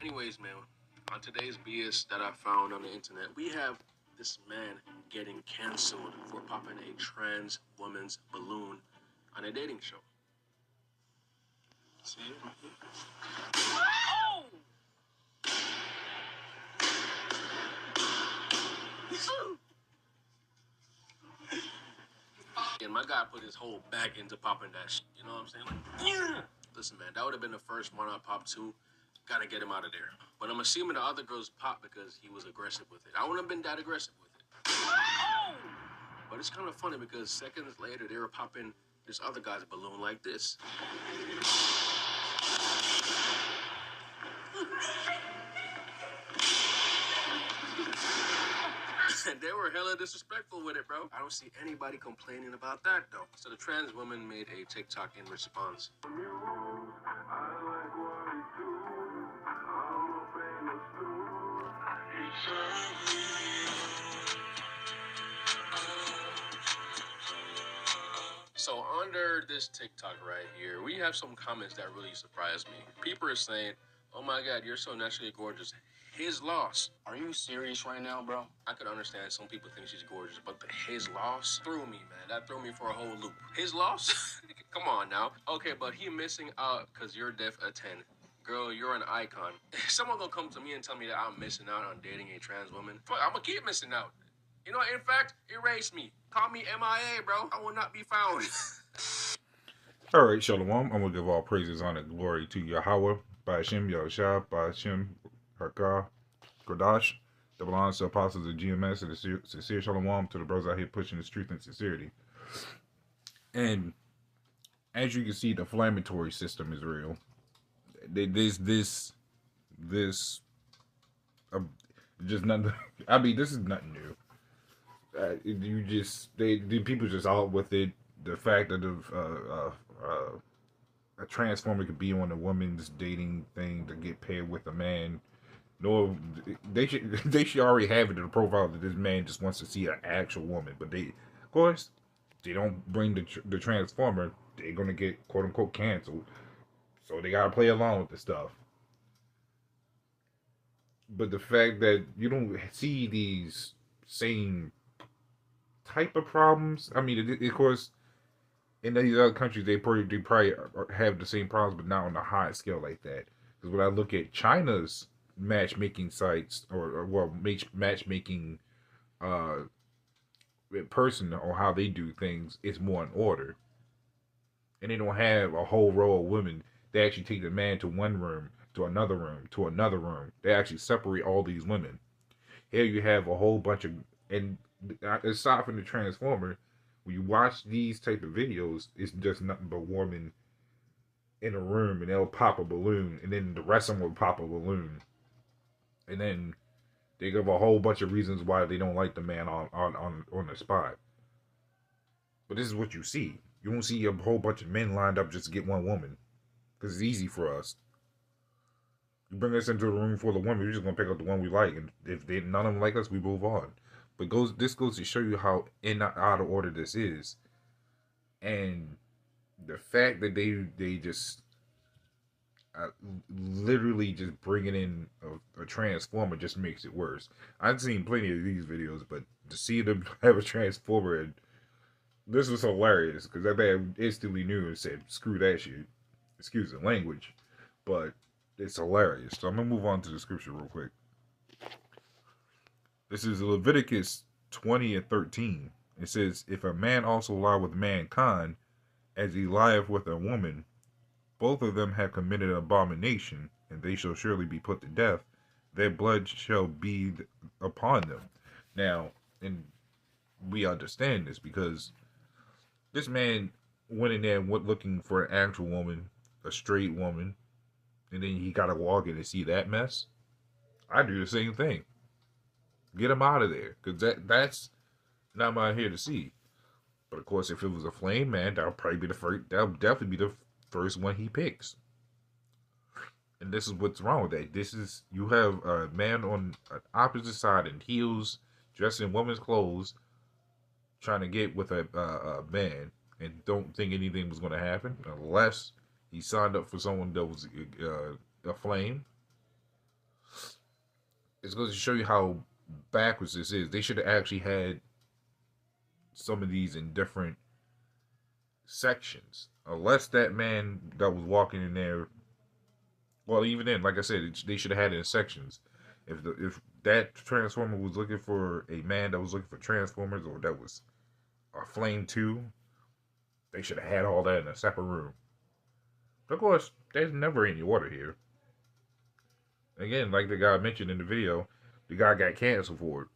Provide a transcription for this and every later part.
Anyways, man, on today's BS that I found on the internet, we have this man getting canceled for popping a trans woman's balloon on a dating show. See it? Oh! And my guy put his whole back into popping that shit. You know what I'm saying? Like, yeah. Listen, man, that would have been the first one I popped too. Gotta get him out of there. But I'm assuming the other girls popped because he was aggressive with it. I wouldn't have been that aggressive with it. Oh! But it's kind of funny because seconds later, they were popping this other guy's balloon like this. And they were hella disrespectful with it, bro. I don't see anybody complaining about that, though. So the trans woman made a TikTok in response. So under this TikTok right here, we have some comments that really surprised me. People are saying, oh my God, you're so naturally gorgeous. His loss. Are you serious right now, bro? I could understand some people think she's gorgeous, but his loss threw me, man. That threw me for a whole loop. His loss? Come on now. Okay, but he missing out because you're def a 10. Girl, you're an icon. Someone gonna come to me and tell me that I'm missing out on dating a trans woman. Fuck, I'm gonna keep missing out. You know, in fact, erase me. Call me MIA, bro. I will not be found. All right, Shalom. I'm going to give all praises, honor, and glory to Yahweh, Ba'ashem, Yahushua, Ba'ashem, Hakah, Kodash, the belongs to apostles of GMS, and the sincere Shalom to the brothers out here pushing the truth and sincerity. And as you can see, the inflammatory system is real. This, just nothing. I mean, this is nothing new. The people just out with it. The fact that a transformer could be on a woman's dating thing to get paired with a man. No, they should already have it in the profile that this man just wants to see an actual woman. But of course, they don't bring the transformer. They're gonna get quote unquote canceled. So they gotta play along with the stuff. But the fact that you don't see these same type of problems, I mean, of course, in these other countries, they probably have the same problems, but not on a high scale like that. Because when I look at China's matchmaking sites, or matchmaking in person, or how they do things, it's more in order. And they don't have a whole row of women. They actually take the man to one room, to another room, to another room. They actually separate all these women. Here you have a whole bunch of, and aside from the transformer, when you watch these type of videos, it's just nothing but women in a room, and they'll pop a balloon, and then the rest of them will pop a balloon, and then they give a whole bunch of reasons why they don't like the man on the spot. But this is what you see. You don't see a whole bunch of men lined up just to get one woman, because it's easy for us. You bring us into a room full of women, we're just gonna pick up the one we like, and if none of them like us, we move on. But this goes to show you how out of order this is, and the fact that they just literally just bringing in a transformer just makes it worse. I've seen plenty of these videos, but to see them have a transformer, and this was hilarious because that man instantly knew and said, "Screw that shit." Excuse the language, but it's hilarious. So I'm gonna move on to the scripture real quick. This is Leviticus 20:13. It says, "If a man also lie with mankind, as he lieth with a woman, both of them have committed an abomination, and they shall surely be put to death. Their blood shall be upon them." Now, and we understand this because this man went in there looking for an actual woman, a straight woman, and then he got to walk in and see that mess. I do the same thing. Get him out of there, because that's not what I'm here to see. But of course, if it was a flame man, that'll probably be the first. That'll definitely be the first one he picks. And this is what's wrong with that. This is, you have a man on an opposite side in heels, dressed in woman's clothes, trying to get with a man, and don't think anything was going to happen unless he signed up for someone that was a flame. It's going to show you how backwards this is. They should have actually had some of these in different sections. Unless that man that was walking in there, well, even then, like I said, they should have had it in sections. If that transformer was looking for a man that was looking for transformers, or that was a flame too, they should have had all that in a separate room. But of course, there's never any order here. Again, like the guy mentioned in the video, the guy got canceled for it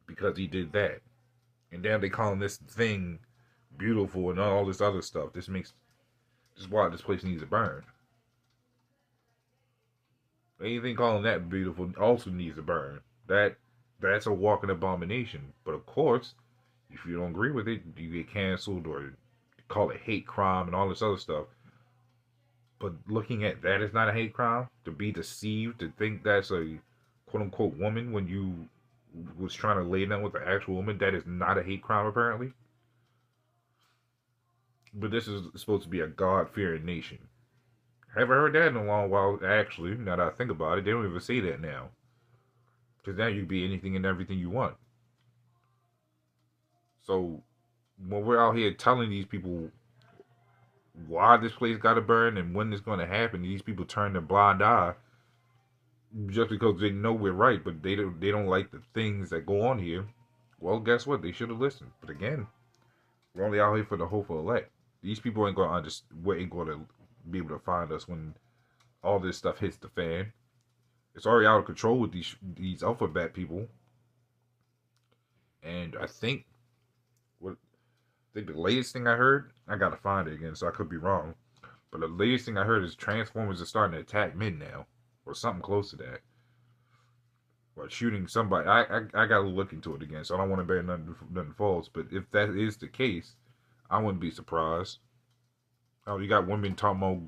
because he did that. And then they calling this thing beautiful and all this other stuff. This is why this place needs to burn. Anything calling that beautiful also needs to burn. That's a walking abomination. But of course, if you don't agree with it, you get canceled or call it hate crime and all this other stuff. But looking at that is not a hate crime. To be deceived, to think that's a quote unquote woman when you was trying to lay down with an actual woman, that is not a hate crime apparently. But this is supposed to be a God-fearing nation. I haven't heard that in a long while, actually. Now that I think about it, they don't even say that now. Because now you can be anything and everything you want. So, when we're out here telling these people why this place got to burn and when it's going to happen, these people turn a blind eye just because they know we're right, but they don't like the things that go on here. Well, guess what? They should have listened. But again, we're only out here for the hopeful elect. These people ain't going to understand. We ain't going to be able to find us when all this stuff hits the fan. It's already out of control with these alphabet people. And I think the latest thing I heard, I gotta find it again, so I could be wrong. But the latest thing I heard is Transformers are starting to attack men now, or something close to that. Or shooting somebody. I gotta look into it again, so I don't want to bear nothing false. But if that is the case, I wouldn't be surprised. Oh, you got women talking about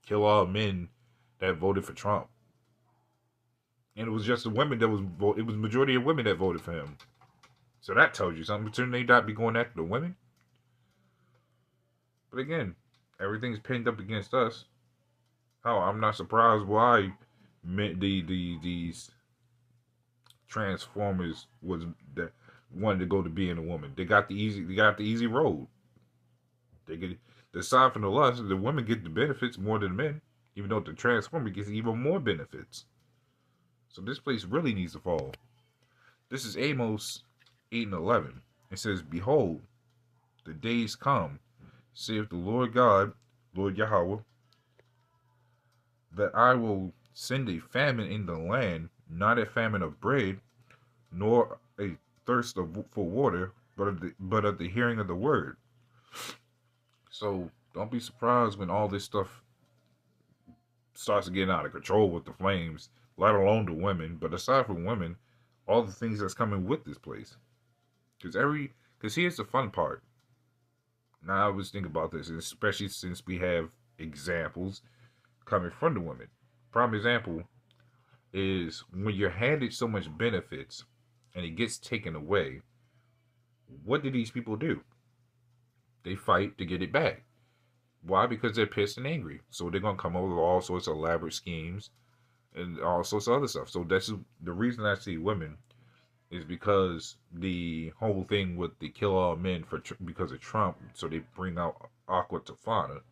kill all men that voted for Trump, and it was just the women that was it was majority of women that voted for him. So that tells you something. Shouldn't they not be going after the women? But again, everything's pinned up against us. Oh, I'm not surprised why these Transformers was that wanted to go to being a woman. They got the easy road. They get aside from the lust, the women get the benefits more than the men, even though the Transformer gets even more benefits. So this place really needs to fall. This is Amos 8:11. It says, "Behold, the days come, saith the Lord God, Lord Yahweh, that I will send a famine in the land, not a famine of bread, nor a thirst for water, but of the hearing of the word." So don't be surprised when all this stuff starts getting out of control with the flames, let alone the women. But aside from women, all the things that's coming with this place. Because here's the fun part. Now I was thinking about this, especially since we have examples coming from the women. Prime example is when you're handed so much benefits and it gets taken away, what do these people do? They fight to get it back. Why? Because they're pissed and angry. So they're going to come up with all sorts of elaborate schemes and all sorts of other stuff. So that's the reason I see women is because the whole thing with the kill all men because of Trump. So they bring out Aqua Tofana.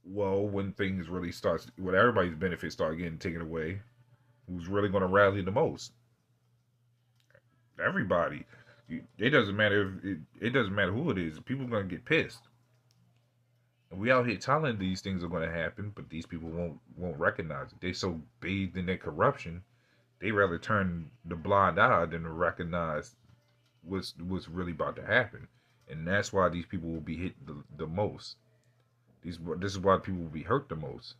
Well, when things really starts, when everybody's benefits start getting taken away, who's really going to rally the most? Everybody. It doesn't matter it doesn't matter who it is. People are going to get pissed. And we out here telling these things are going to happen, but these people won't recognize it. They're so bathed in their corruption, they rather turn the blind eye than to recognize what's really about to happen. And that's why these people will be hit the most. This is why people will be hurt the most.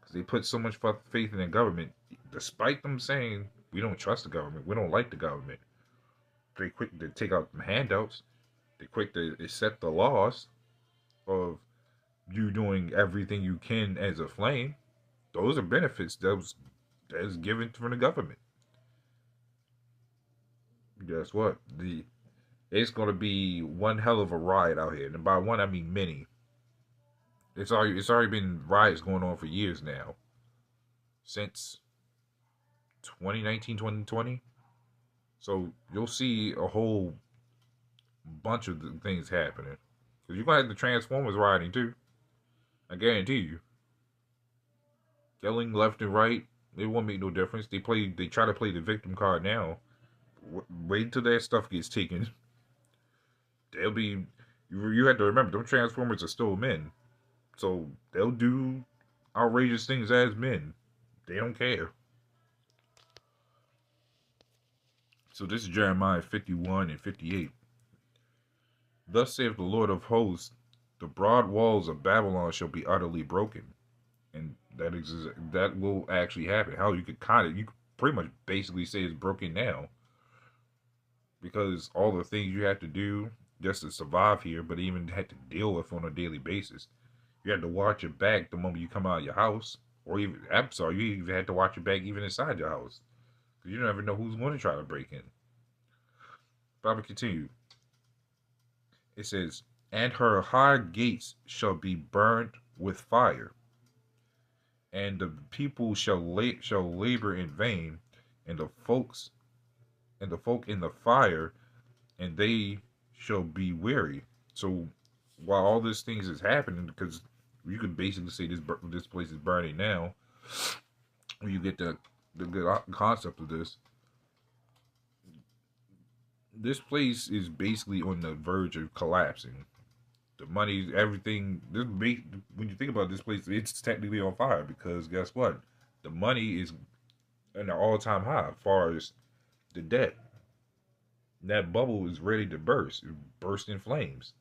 Because they put so much faith in the government, despite them saying, we don't trust the government, we don't like the government. They quick to take out some handouts. They quick to accept the laws of you doing everything you can as a flame. Those are benefits that's given from the government. Guess what? It's going to be one hell of a riot out here, and by one I mean many. It's already been riots going on for years now. Since 2019, 2020. So you'll see a whole bunch of things happening. Because you're going to have the Transformers riding too. I guarantee you. Killing left and right, it won't make no difference. They try to play the victim card now. Wait until that stuff gets taken. They'll be. You have to remember, those Transformers are still men. So they'll do outrageous things as men. They don't care. So this is Jeremiah 51 and 58. Thus saith the Lord of hosts, the broad walls of Babylon shall be utterly broken. And that will actually happen. How you could pretty much basically say it's broken now. Because all the things you have to do just to survive here, but even had to deal with on a daily basis. You had to watch your back the moment you come out of your house. Or even, I'm sorry, you even had to watch your back even inside your house. Because you never know who's going to try to break in. Bible continue. It says, and her high gates shall be burned with fire. And the people shall labor in vain, and the folk in the fire, and they shall be weary. So while all these things is happening, because you could basically say this place is burning now, when you get the good concept of this. This place is basically on the verge of collapsing. The money, everything. When you think about this place, it's technically on fire because guess what? The money is at an all-time high as far as the debt. That bubble is ready to burst. It burst in flames.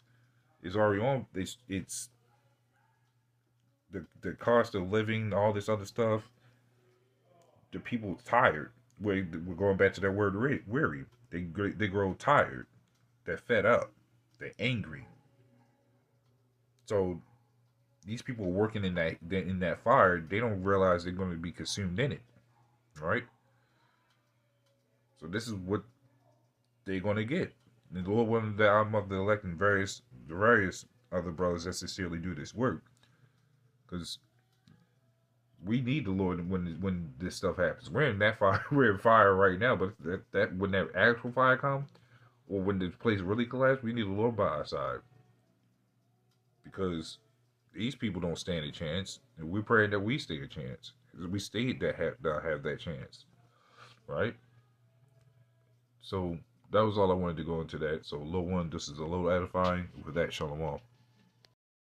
It's already on. It's the cost of living, all this other stuff. The people tired. We're going back to that word weary. They grow tired. They're fed up. They're angry. So these people working in that fire, they don't realize they're going to be consumed in it, right? So this is what they're going to get. And the Lord willing that I'm of the elect and various other brothers that sincerely do this work, because we need the Lord when this stuff happens. We're in that fire. We're in fire right now, but that when that actual fire comes, or when this place really collapses, we need the Lord by our side. Because these people don't stand a chance, and we're praying that we stay a chance. We stayed that have that chance, right? So that was all I wanted to go into that. So, little one, this is a little edifying. With that, shalom.